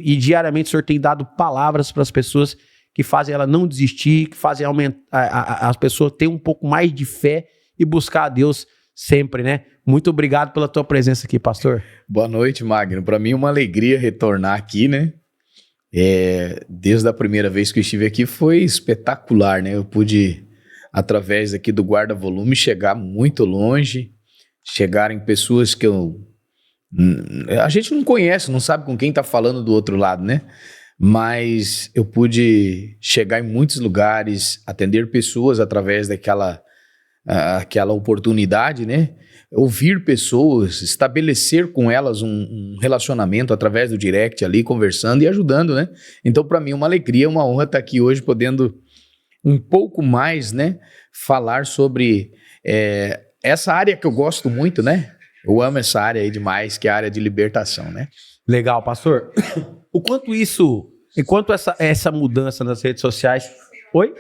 E diariamente o Senhor tem dado palavras para as pessoas que fazem ela não desistir, que fazem as pessoas terem um pouco mais de fé e buscar a Deus sempre, né? Muito obrigado pela tua presença aqui, pastor. Boa noite, Magno. Para mim é uma alegria retornar aqui, né? Desde a primeira vez que eu estive aqui foi espetacular, né? Eu pude, através aqui do guarda-volume, chegar muito longe, chegar em pessoas que a gente não conhece, não sabe com quem está falando do outro lado, né? Mas eu pude chegar em muitos lugares, atender pessoas através daquela oportunidade, né? Ouvir pessoas, estabelecer com elas um relacionamento através do direct ali, conversando e ajudando, né? Então, para mim, é uma alegria, uma honra estar aqui hoje, podendo um pouco mais, né, falar sobre essa área que eu gosto muito, né? Eu amo essa área aí demais, que é a área de libertação, né? Legal, pastor. Enquanto essa mudança nas redes sociais... Oi?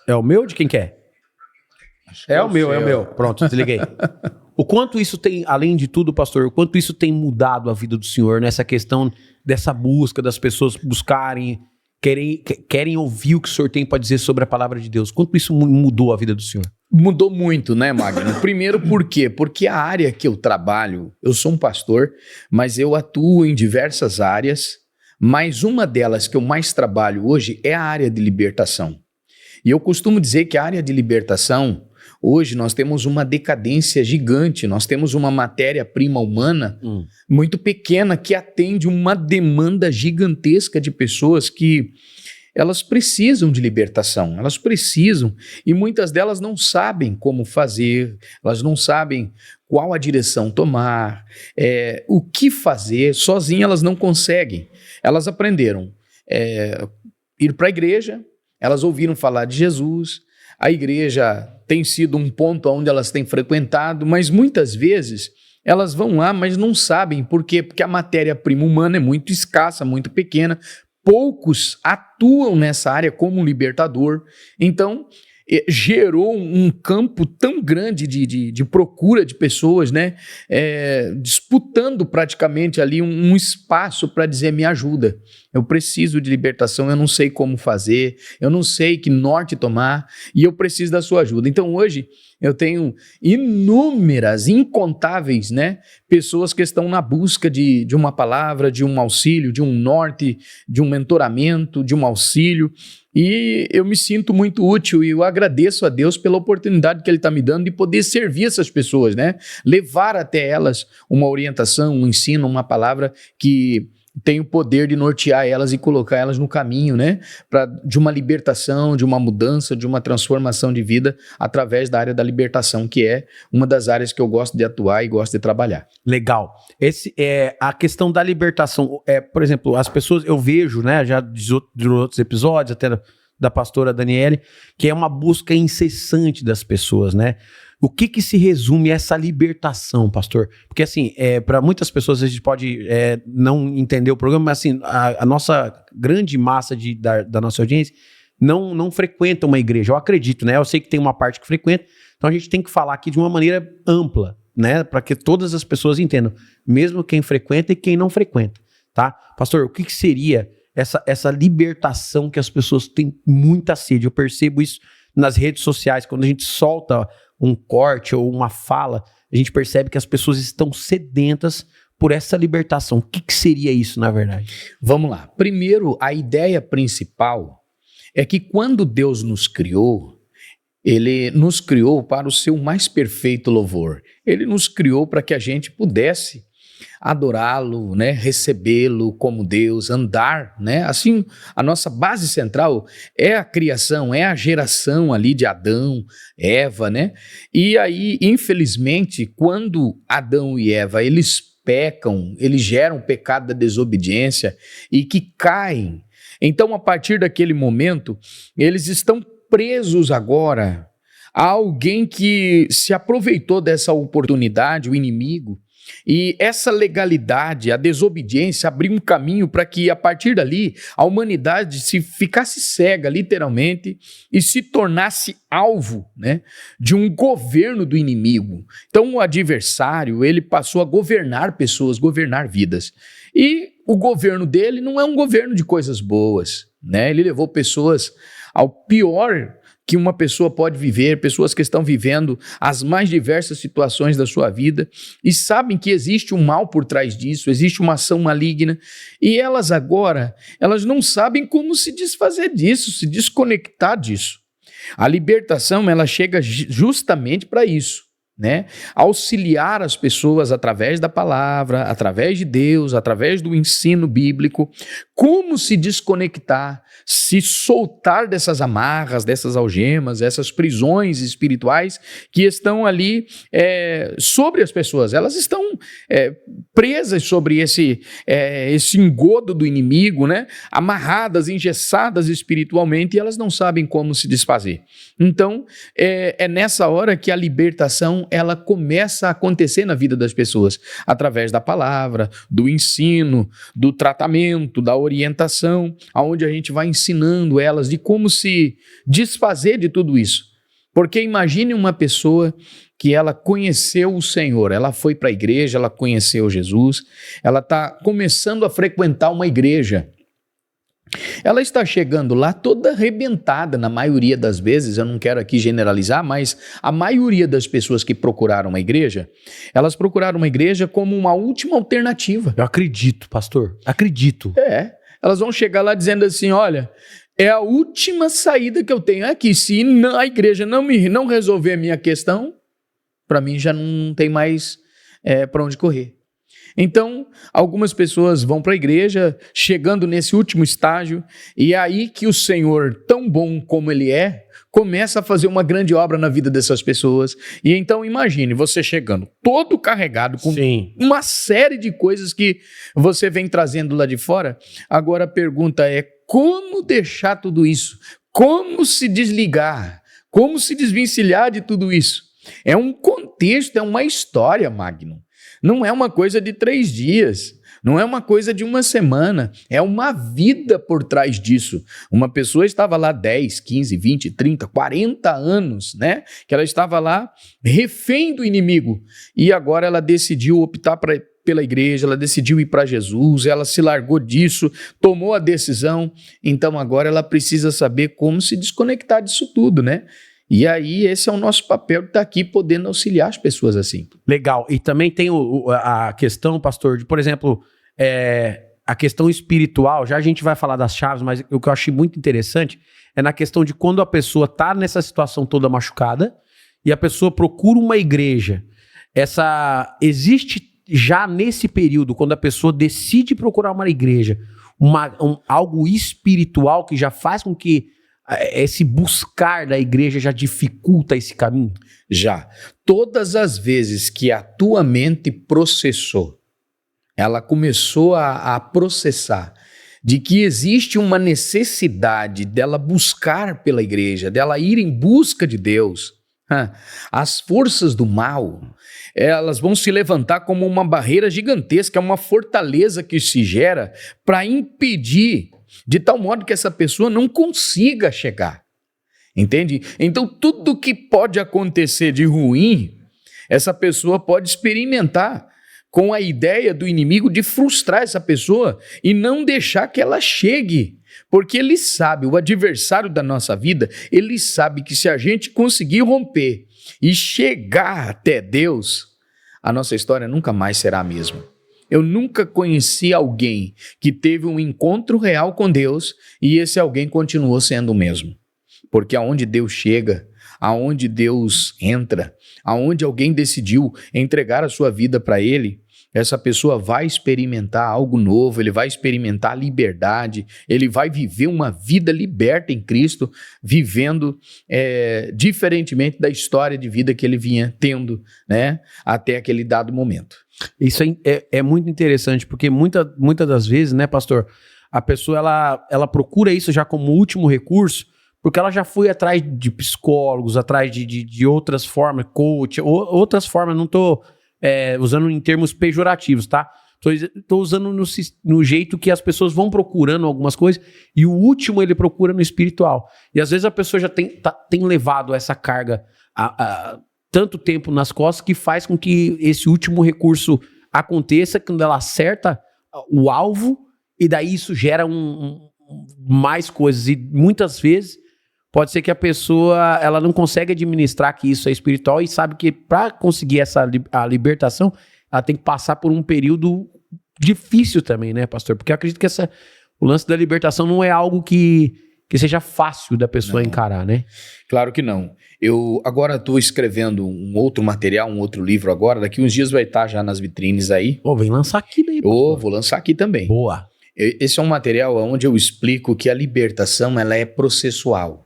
É o meu? De quem que é? É o meu. Pronto, desliguei. O quanto isso tem, além de tudo, pastor, o quanto isso tem mudado a vida do senhor nessa questão dessa busca das pessoas buscarem, querem ouvir o que o senhor tem para dizer sobre a palavra de Deus. Quanto isso mudou a vida do senhor? Mudou muito, né, Magno? Primeiro, por quê? Porque a área que eu trabalho, eu sou um pastor, mas eu atuo em diversas áreas, mas uma delas que eu mais trabalho hoje é a área de libertação. E eu costumo dizer que a área de libertação, hoje nós temos uma decadência gigante, nós temos uma matéria-prima humana muito pequena que atende uma demanda gigantesca de pessoas que elas precisam de libertação, elas precisam, e muitas delas não sabem como fazer, elas não sabem qual a direção tomar, o que fazer, sozinhas elas não conseguem. Elas aprenderam ir para a igreja, elas ouviram falar de Jesus, a igreja tem sido um ponto onde elas têm frequentado, mas muitas vezes elas vão lá, mas não sabem por quê, porque a matéria-prima humana é muito escassa, muito pequena, poucos atuam nessa área como um libertador, então gerou um campo tão grande de procura de pessoas, né? Disputando praticamente ali um espaço para dizer, me ajuda, eu preciso de libertação, eu não sei como fazer, eu não sei que norte tomar e eu preciso da sua ajuda. Então hoje eu tenho inúmeras, incontáveis, né, pessoas que estão na busca de uma palavra, de um auxílio, de um norte, de um mentoramento, de um auxílio. E eu me sinto muito útil e eu agradeço a Deus pela oportunidade que Ele está me dando de poder servir essas pessoas, né? Levar até elas uma orientação, um ensino, uma palavra que tem o poder de nortear elas e colocar elas no caminho, né? De uma libertação, de uma mudança, de uma transformação de vida através da área da libertação, que é uma das áreas que eu gosto de atuar e gosto de trabalhar. Legal. A questão da libertação, por exemplo, as pessoas, eu vejo, né, já de outros episódios, até da pastora Daniele, que é uma busca incessante das pessoas, né? O que se resume essa libertação, pastor? Porque assim, para muitas pessoas a gente pode não entender o programa, mas assim, a nossa grande massa da nossa audiência não frequenta uma igreja, eu acredito, né? Eu sei que tem uma parte que frequenta, então a gente tem que falar aqui de uma maneira ampla, né? Para que todas as pessoas entendam, mesmo quem frequenta e quem não frequenta, tá? Pastor, o que seria essa libertação que as pessoas têm muita sede? Eu percebo isso nas redes sociais, quando a gente solta um corte ou uma fala, a gente percebe que as pessoas estão sedentas por essa libertação. O que seria isso, na verdade? Vamos lá. Primeiro, a ideia principal é que quando Deus nos criou, Ele nos criou para o seu mais perfeito louvor. Ele nos criou para que a gente pudesse adorá-lo, né, recebê-lo como Deus, andar, né? Assim, a nossa base central é a criação, é a geração ali de Adão, Eva, né? E aí, infelizmente, quando Adão e Eva, eles pecam, eles geram o pecado da desobediência e que caem. Então, a partir daquele momento, eles estão presos agora a alguém que se aproveitou dessa oportunidade, o inimigo. E essa legalidade, a desobediência, abriu um caminho para que, a partir dali, a humanidade se ficasse cega, literalmente, e se tornasse alvo, né, de um governo do inimigo. Então, o adversário, ele passou a governar pessoas, governar vidas. E o governo dele não é um governo de coisas boas, né? Ele levou pessoas ao pior que uma pessoa pode viver, pessoas que estão vivendo as mais diversas situações da sua vida e sabem que existe um mal por trás disso, existe uma ação maligna, e elas agora, elas não sabem como se desfazer disso, se desconectar disso. A libertação, ela chega justamente para isso, né? Auxiliar as pessoas através da palavra, através de Deus, através do ensino bíblico, como se desconectar, se soltar dessas amarras, dessas algemas, essas prisões espirituais que estão ali sobre as pessoas. Elas estão presas sobre esse engodo do inimigo, né? Amarradas, engessadas espiritualmente, e elas não sabem como se desfazer. Então, é nessa hora que a libertação ela começa a acontecer na vida das pessoas, através da palavra, do ensino, do tratamento, da orientação, aonde a gente vai ensinando elas de como se desfazer de tudo isso. Porque imagine uma pessoa que ela conheceu o Senhor, ela foi para a igreja, ela conheceu Jesus, ela está começando a frequentar uma igreja. Ela está chegando lá toda arrebentada, na maioria das vezes, eu não quero aqui generalizar, mas a maioria das pessoas que procuraram uma igreja, elas procuraram uma igreja como uma última alternativa. Eu acredito, pastor, acredito. Elas vão chegar lá dizendo assim, olha, é a última saída que eu tenho aqui, se a igreja não resolver a minha questão, para mim já não tem mais para onde correr. Então, algumas pessoas vão para a igreja, chegando nesse último estágio, e é aí que o Senhor, tão bom como Ele é, começa a fazer uma grande obra na vida dessas pessoas. E então, imagine você chegando todo carregado com uma série de coisas que você vem trazendo lá de fora. Agora a pergunta é, como deixar tudo isso? Como se desligar? Como se desvencilhar de tudo isso? É um contexto, é uma história, Magno. Não é uma coisa de 3 dias, não é uma coisa de uma semana, é uma vida por trás disso. Uma pessoa estava lá 10, 15, 20, 30, 40 anos, né? Que ela estava lá refém do inimigo e agora ela decidiu optar pela igreja, ela decidiu ir para Jesus, ela se largou disso, tomou a decisão, então agora ela precisa saber como se desconectar disso tudo, né? E aí esse é o nosso papel de estar aqui podendo auxiliar as pessoas assim. Legal. E também tem a questão, pastor, de, por exemplo, a questão espiritual, já a gente vai falar das chaves, mas o que eu achei muito interessante é na questão de quando a pessoa está nessa situação toda machucada e a pessoa procura uma igreja. Existe já nesse período, quando a pessoa decide procurar uma igreja, algo espiritual que já faz com que esse buscar da igreja já dificulta esse caminho? Já. Todas as vezes que a tua mente processou, ela começou a processar de que existe uma necessidade dela buscar pela igreja, dela ir em busca de Deus, as forças do mal, elas vão se levantar como uma barreira gigantesca, uma fortaleza que se gera para impedir, de tal modo que essa pessoa não consiga chegar, entende? Então tudo que pode acontecer de ruim, essa pessoa pode experimentar com a ideia do inimigo de frustrar essa pessoa e não deixar que ela chegue, porque ele sabe, o adversário da nossa vida, ele sabe que se a gente conseguir romper e chegar até Deus, a nossa história nunca mais será a mesma. Eu nunca conheci alguém que teve um encontro real com Deus e esse alguém continuou sendo o mesmo. Porque aonde Deus chega, aonde Deus entra, aonde alguém decidiu entregar a sua vida para Ele, essa pessoa vai experimentar algo novo, ele vai experimentar liberdade, ele vai viver uma vida liberta em Cristo, vivendo diferentemente da história de vida que ele vinha tendo, né, até aquele dado momento. Isso é muito interessante, porque muitas das vezes, né, pastor, a pessoa ela procura isso já como último recurso, porque ela já foi atrás de psicólogos, atrás de outras formas, coach, outras formas, não estou usando em termos pejorativos, tá? Tô usando no jeito que as pessoas vão procurando algumas coisas, e o último ele procura no espiritual. E às vezes a pessoa já tem levado essa carga tanto tempo nas costas que faz com que esse último recurso aconteça. Quando ela acerta o alvo, e daí isso gera mais coisas. E muitas vezes pode ser que a pessoa ela não consegue administrar que isso é espiritual e sabe que para conseguir a libertação, ela tem que passar por um período difícil também, né, pastor? Porque eu acredito que o lance da libertação não é algo que seja fácil da pessoa encarar, né? Claro que não. Eu agora estou escrevendo um outro material, um outro livro agora. Daqui uns dias vai estar já nas vitrines aí. Vem lançar aqui daí. Vou lançar aqui também. Boa. Esse é um material onde eu explico que a libertação ela é processual.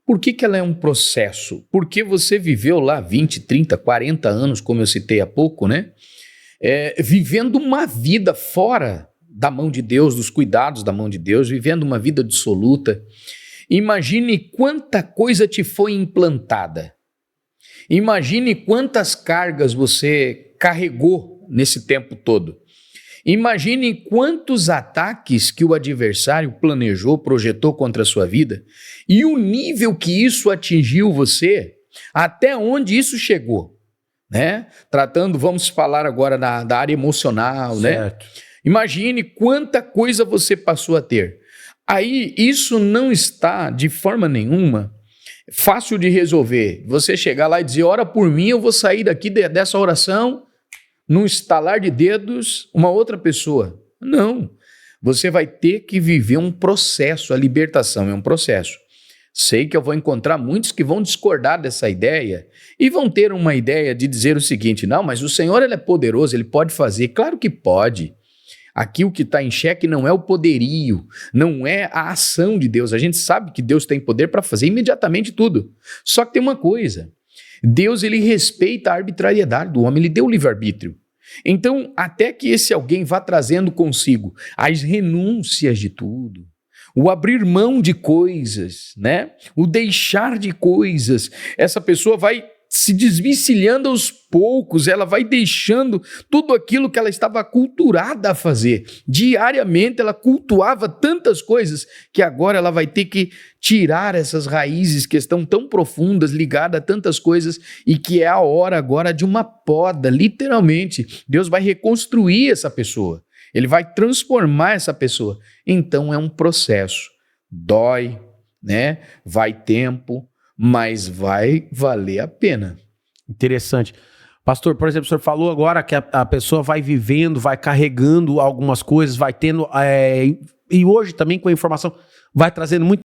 Por que ela é um processo? Porque você viveu lá 20, 30, 40 anos, como eu citei há pouco, né? Vivendo uma vida fora da mão de Deus, dos cuidados da mão de Deus, vivendo uma vida dissoluta. Imagine quanta coisa te foi implantada. Imagine quantas cargas você carregou nesse tempo todo. Imagine quantos ataques que o adversário planejou, projetou contra a sua vida e o nível que isso atingiu você, até onde isso chegou, né? Tratando, vamos falar agora da área emocional, certo, né? Imagine quanta coisa você passou a ter. Aí, isso não está, de forma nenhuma, fácil de resolver. Você chegar lá e dizer, ora por mim, eu vou sair daqui dessa oração, num estalar de dedos, uma outra pessoa. Não. Você vai ter que viver um processo. A libertação é um processo. Sei que eu vou encontrar muitos que vão discordar dessa ideia e vão ter uma ideia de dizer o seguinte, não, mas o Senhor ele é poderoso, ele pode fazer. Claro que pode. Aqui o que está em xeque não é o poderio, não é a ação de Deus. A gente sabe que Deus tem poder para fazer imediatamente tudo. Só que tem uma coisa, Deus ele respeita a arbitrariedade do homem, ele deu o livre-arbítrio. Então, até que esse alguém vá trazendo consigo as renúncias de tudo, o abrir mão de coisas, né? O deixar de coisas, essa pessoa vai se desvencilhando aos poucos, ela vai deixando tudo aquilo que ela estava aculturada a fazer. Diariamente ela cultuava tantas coisas que agora ela vai ter que tirar essas raízes que estão tão profundas, ligadas a tantas coisas e que é a hora agora de uma poda, literalmente. Deus vai reconstruir essa pessoa, ele vai transformar essa pessoa. Então é um processo, dói, né? Vai tempo, mas vai valer a pena. Interessante. Pastor, por exemplo, o senhor falou agora que a pessoa vai vivendo, vai carregando algumas coisas, vai tendo, e hoje também com a informação, vai trazendo muito